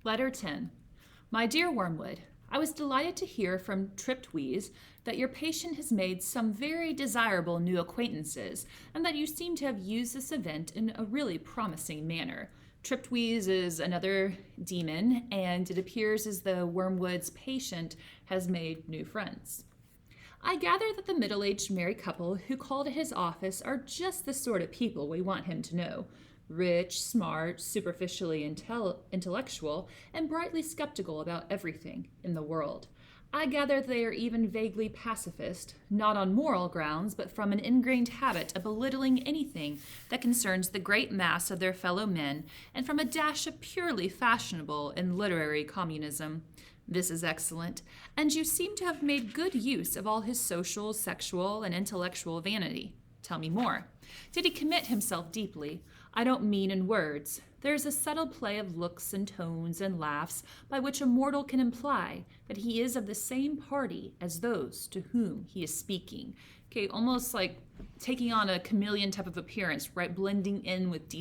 Letter 10. My dear Wormwood, I was delighted to hear from Triptweeze that your patient has made some very desirable new acquaintances and that you seem to have used this event in a really promising manner. Triptweeze is another demon, and it appears as though Wormwood's patient has made new friends. I gather that the middle-aged married couple who called at his office are just the sort of people we want him to know. Rich, smart, superficially intellectual, and brightly skeptical about everything in the world. I gather they are even vaguely pacifist, not on moral grounds, but from an ingrained habit of belittling anything that concerns the great mass of their fellow men, and from a dash of purely fashionable and literary communism. This is excellent, and you seem to have made good use of all his social, sexual, and intellectual vanity. Tell me more. Did he commit himself deeply? I don't mean in words. There is a subtle play of looks and tones and laughs by which a mortal can imply that he is of the same party as those to whom he is speaking. Okay, almost like taking on a chameleon type of appearance, right? Blending in with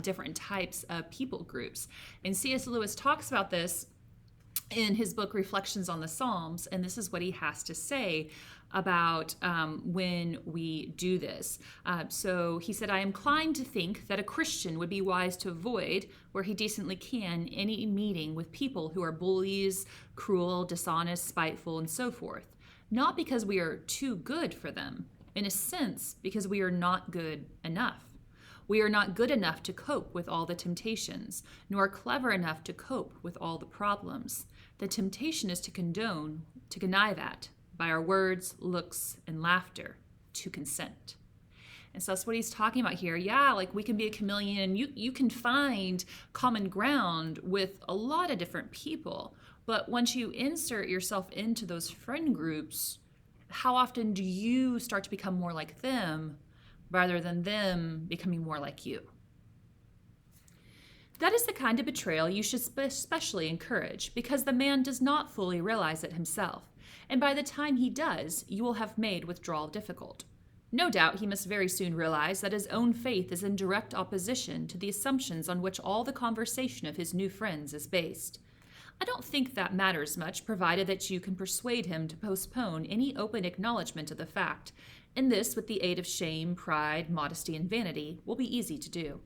different types of people groups. And C.S. Lewis talks about this in his book Reflections on the Psalms, and this is what he has to say about when we do this. So he said, I am inclined to think that a Christian would be wise to avoid, where he decently can, any meeting with people who are bullies, cruel, dishonest, spiteful, and so forth. Not because we are too good for them, in a sense, because we are not good enough. We are not good enough to cope with all the temptations, nor clever enough to cope with all the problems. The temptation is to connive at, by our words, looks, and laughter, to consent. And so that's what he's talking about here. Yeah, like we can be a chameleon, and you can find common ground with a lot of different people. But once you insert yourself into those friend groups, how often do you start to become more like them rather than them becoming more like you? That is the kind of betrayal you should especially encourage, because the man does not fully realize it himself, and by the time he does, you will have made withdrawal difficult. No doubt he must very soon realize that his own faith is in direct opposition to the assumptions on which all the conversation of his new friends is based. I don't think that matters much, provided that you can persuade him to postpone any open acknowledgement of the fact, and this, with the aid of shame, pride, modesty, and vanity, will be easy to do.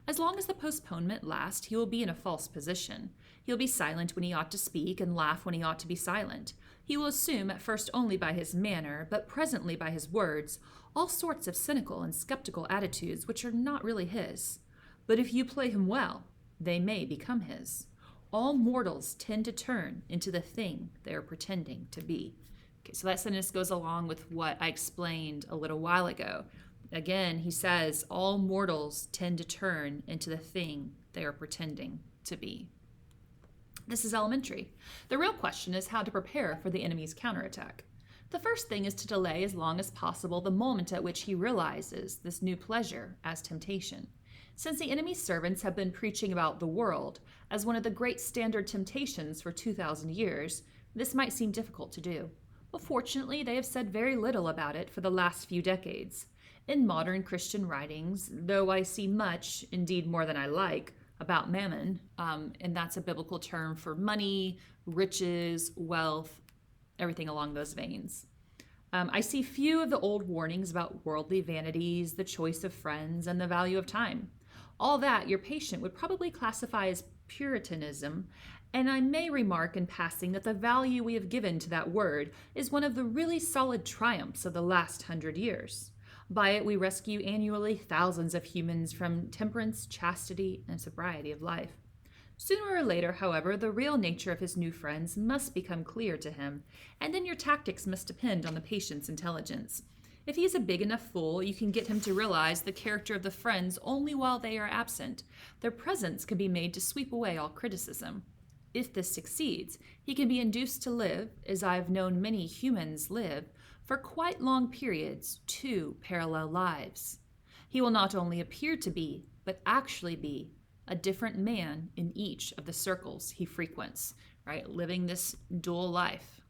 As long as the postponement lasts, he will be in a false position. He will be silent when he ought to speak, and laugh when he ought to be silent. He will assume, at first only by his manner, but presently by his words, all sorts of cynical and skeptical attitudes which are not really his. But if you play him well, they may become his. All mortals tend to turn into the thing they are pretending to be. Okay, so that sentence goes along with what I explained a little while ago. Again, he says, all mortals tend to turn into the thing they are pretending to be. This is elementary. The real question is how to prepare for the enemy's counterattack. The first thing is to delay as long as possible the moment at which he realizes this new pleasure as temptation. Since the enemy's servants have been preaching about the world as one of the great standard temptations for 2,000 years, this might seem difficult to do. But fortunately, they have said very little about it for the last few decades. In modern Christian writings, though I see much, indeed more than I like, about mammon, and that's a biblical term for money, riches, wealth, everything along those veins. I see few of the old warnings about worldly vanities, the choice of friends, and the value of time. All that your patient would probably classify as Puritanism, and I may remark in passing that the value we have given to that word is one of the really solid triumphs of the last 100 years. By it, we rescue annually thousands of humans from temperance, chastity, and sobriety of life. Sooner or later, however, the real nature of his new friends must become clear to him, and then your tactics must depend on the patient's intelligence. If he is a big enough fool, you can get him to realize the character of the friends only while they are absent. Their presence can be made to sweep away all criticism. If this succeeds, he can be induced to live, as I have known many humans live, for quite long periods, 2 parallel lives. He will not only appear to be, but actually be, a different man in each of the circles he frequents, right? Living this dual life.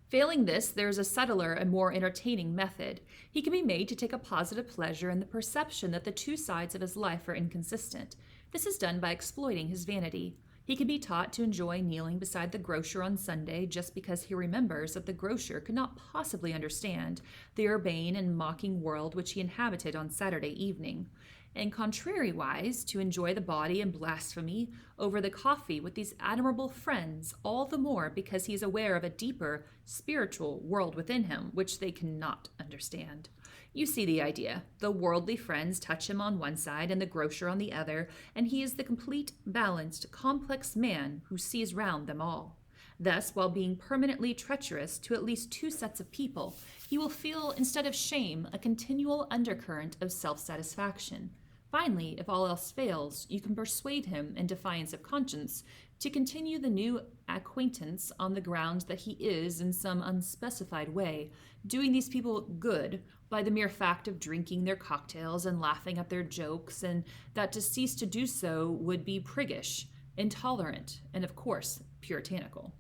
Failing this, there is a subtler and more entertaining method. He can be made to take a positive pleasure in the perception that the two sides of his life are inconsistent. This is done by exploiting his vanity. He can be taught to enjoy kneeling beside the grocer on Sunday just because he remembers that the grocer could not possibly understand the urbane and mocking world which he inhabited on Saturday evening, and contrariwise to enjoy the body and blasphemy over the coffee with these admirable friends all the more because he is aware of a deeper spiritual world within him which they cannot understand. You see the idea. The worldly friends touch him on one side and the grocer on the other, and he is the complete, balanced, complex man who sees round them all. Thus, while being permanently treacherous to at least two sets of people, he will feel, instead of shame, a continual undercurrent of self-satisfaction. Finally, if all else fails, you can persuade him, in defiance of conscience, to continue the new acquaintance on the ground that he is, in some unspecified way, doing these people good by the mere fact of drinking their cocktails and laughing at their jokes, and that to cease to do so would be priggish, intolerant, and of course, puritanical.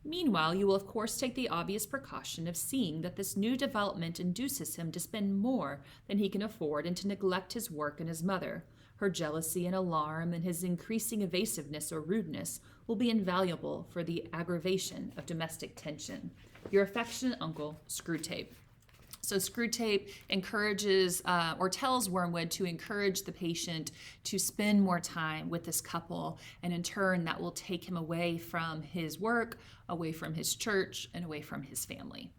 Meanwhile, you will of course take the obvious precaution of seeing that this new development induces him to spend more than he can afford and to neglect his work and his mother. Her jealousy and alarm and his increasing evasiveness or rudeness will be invaluable for the aggravation of domestic tension. Your affectionate uncle, Screwtape. So Screwtape encourages or tells Wormwood to encourage the patient to spend more time with this couple, and in turn that will take him away from his work, away from his church, and away from his family.